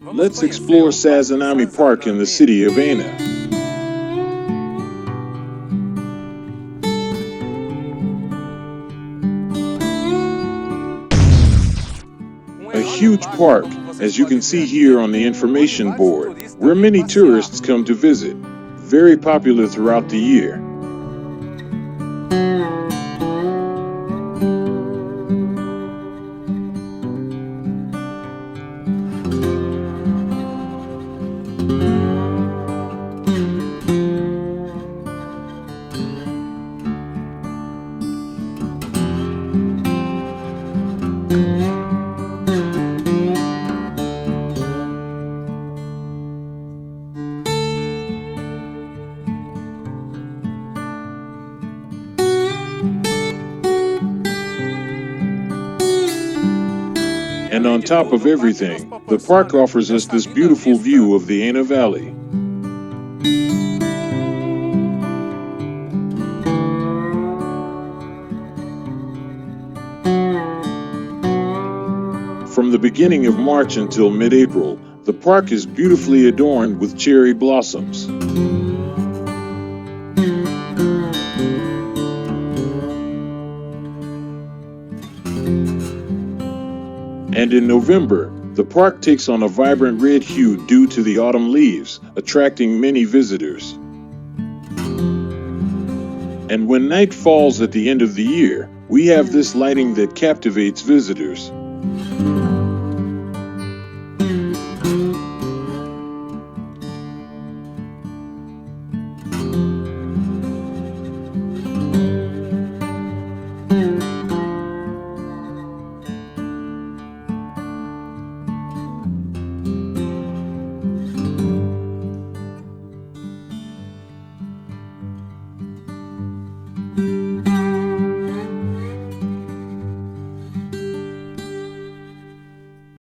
Let's explore Sazanami Park in the city of Ena. A huge park, as you can see here on the information board, where many tourists come to visit. Very popular throughout the year. And on top of everything, the park offers us this beautiful view of the Ena Valley. From the beginning of March until mid-April, the park is beautifully adorned with cherry blossoms. And in November, the park takes on a vibrant red hue due to the autumn leaves, attracting many visitors. And when night falls at the end of the year, we have this lighting that captivates visitors.